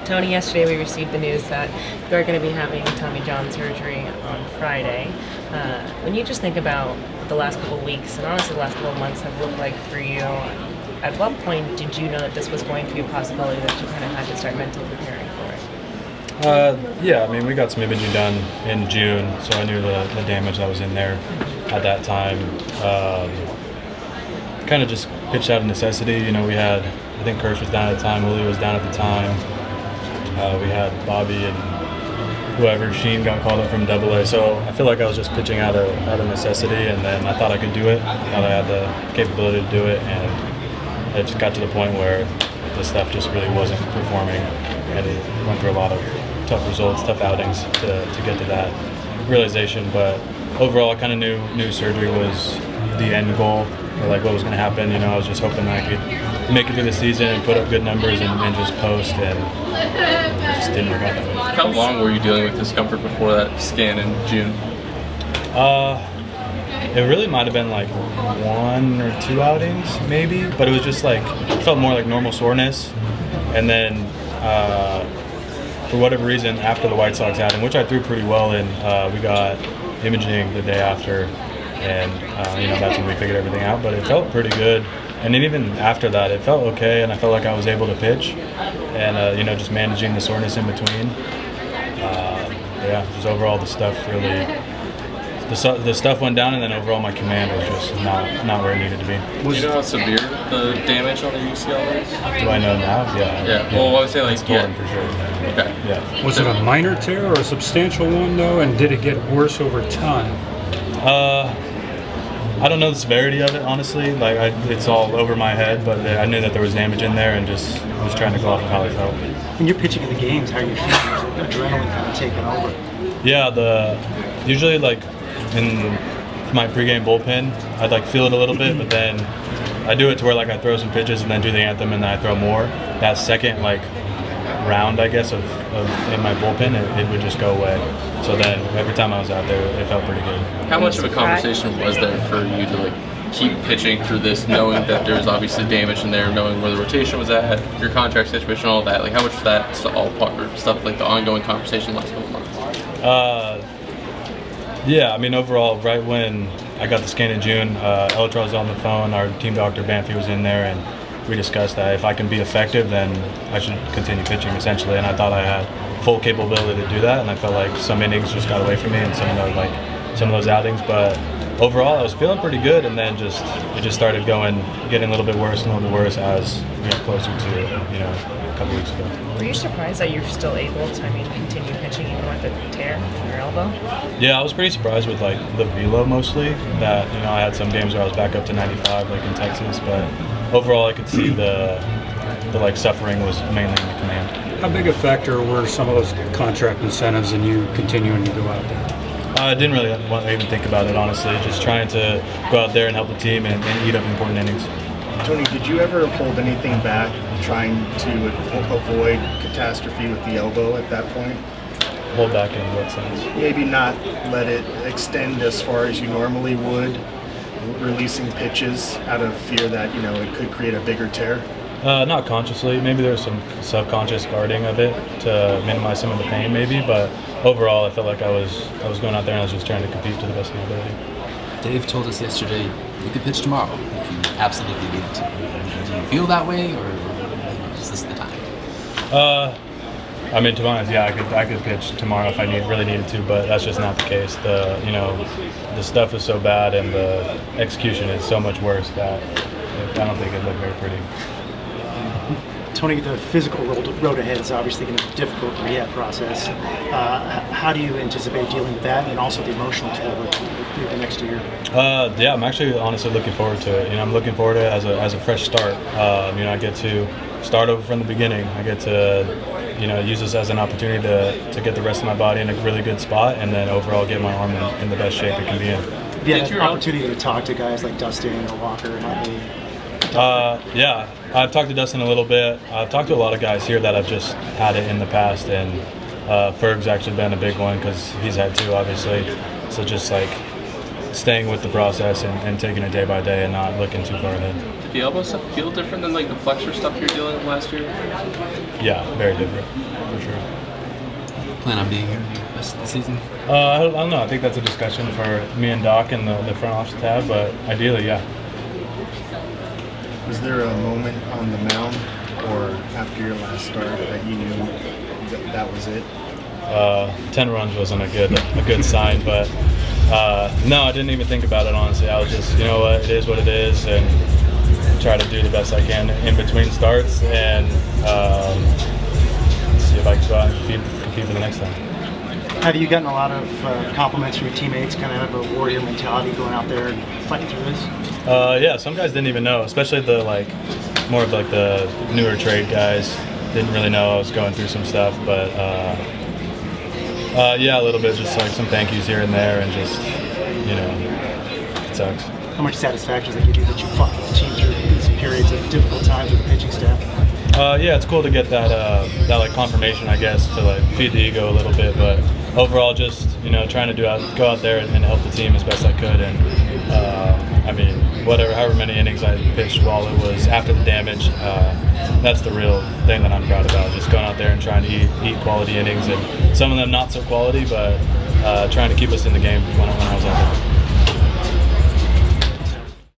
Tony, yesterday we received the news that you're going to be having Tommy John surgery on Friday. When you just think about what the last couple of weeks and honestly the last couple of months have looked like for you, at what point did you know that this was going to be a possibility that you kind of had to start mentally preparing for it? Yeah, I mean, we got some imaging done in June, so I knew the damage that was in there at that time. Kind of just pitched out of necessity. You know, we had, I think Kirsch was down at the time, Julio was down at the time. We had Bobby and whoever, Sheen got called up from AA. So I feel like I was just pitching out of necessity, and then I thought I could do it. I thought I had the capability to do it, and it just got to the point where the stuff just really wasn't performing, and it went through a lot of tough results, tough outings to get to that realization. But overall, I kind of knew surgery was the end goal, or like what was going to happen. You know, I was just hoping I could make it through the season and put up good numbers and just post, and it just didn't work out that way. How long were you dealing with discomfort before that scan in June? It really might have been like 1 or 2 outings, maybe, but it was just like, it felt more like normal soreness. And then, for whatever reason, after the White Sox outing, which I threw pretty well in, we got imaging the day after, and you know, that's when we figured everything out. But it felt pretty good, and then even after that, it felt okay, and I felt like I was able to pitch, and you know, just managing the soreness in between. Yeah, just overall the stuff really. The stuff went down, and then overall my command was just not where it needed to be. Do you know how severe the damage on the UCL is? Do I know now? Yeah. Yeah. Well, I would say like torn for sure. Okay. Yeah. Was it a minor tear or a substantial one though, and did it get worse over time? I don't know the severity of it, honestly. Like it's all over my head, but I knew that there was damage in there, and just was trying to go off of how I felt. When you're pitching in the games, how are you feeling? Is adrenaline kind of taking over? Yeah, usually like in my pregame bullpen, I'd like feel it a little bit, but then I do it to where like I throw some pitches and then do the anthem and then I throw more. That second like round, I guess, of in my bullpen, it would just go away. So then every time I was out there, it felt pretty good. How much of a conversation was there for you to like keep pitching through this, knowing that there's obviously damage in there, knowing where the rotation was at, your contract situation, all that? Like, how much was that all part of stuff, like the ongoing conversation last couple months? Yeah, I mean, overall, right when I got the scan in June, Eltra was on the phone, our team doctor, Banfi, was in there, and we discussed that if I can be effective, then I should continue pitching, essentially. And I thought I had full capability to do that, and I felt like some innings just got away from me and some of those outings. But overall, I was feeling pretty good, and then it just started getting a little bit worse and a little bit worse as we got closer to, you know, a couple weeks ago. Were you surprised that you're still able to, continue pitching even with a tear in your elbow? Yeah, I was pretty surprised with like the velo mostly. That, you know, I had some games where I was back up to 95, like in Texas, but overall I could see the like suffering was mainly in the command. How big a factor were some of those contract incentives in you continuing to go out there? I didn't really want to even think about it, honestly. Just trying to go out there and help the team and eat up important innings. Tony, did you ever hold anything back trying to avoid catastrophe with the elbow at that point? Hold back in what sense? Maybe not let it extend as far as you normally would, releasing pitches out of fear that, you know, it could create a bigger tear? Not consciously. Maybe there's some subconscious guarding of it to minimize some of the pain, maybe. But overall, I felt like I was going out there and I was just trying to compete to the best of my ability. Dave told us yesterday you could pitch tomorrow if you absolutely needed to. Do you feel that way, or is this the time? I mean, to be honest, yeah, I could pitch tomorrow if I really needed to, but that's just not the case. The stuff is so bad and the execution is so much worse that I don't think it'd look very pretty. Tony, the physical road ahead is obviously going to be a difficult rehab process. How do you anticipate dealing with that, and also the emotional toll through the next year? Yeah, I'm actually honestly looking forward to it. You know, I'm looking forward to it as a fresh start. You know, I get to start over from the beginning. I get to, you know, use this as an opportunity to get the rest of my body in a really good spot, and then overall get my arm in the best shape it can be in. Have you had an opportunity to talk to guys like Dustin or Walker and how they? Yeah, I've talked to Dustin a little bit. I've talked to a lot of guys here that have just had it in the past, and Ferg's actually been a big one because he's had two, obviously. So just like staying with the process and taking it day by day and not looking too far ahead. Did the elbow stuff feel different than like the flexor stuff you're dealing with last year? Yeah, very different, for sure. Plan on being here the rest of the season? I don't know. I think that's a discussion for me and Doc and the front office to have, but ideally, yeah. Was there a moment on the mound or after your last start that you knew that was it? 10 runs wasn't a good sign, but no, I didn't even think about it, honestly. I was just, you know what, it is what it is, and try to do the best I can in between starts and see if I can go out and compete for the next time. Have you gotten a lot of compliments from your teammates, kind of have a warrior mentality going out there and fighting through this? Yeah, some guys didn't even know, especially the more of the newer trade guys. Didn't really know I was going through some stuff, but yeah, a little bit, just like some thank yous here and there, and just, you know, it sucks. How much satisfaction does that give you that you fought the team through these periods of difficult times with the pitching staff? Yeah, it's cool to get that confirmation, I guess, to feed the ego a little bit, but overall, just trying to go out there and help the team as best I could, and I mean, however many innings I pitched while it was after the damage, that's the real thing that I'm proud about. Just going out there and trying to eat quality innings, and some of them not so quality, but trying to keep us in the game when I was out there.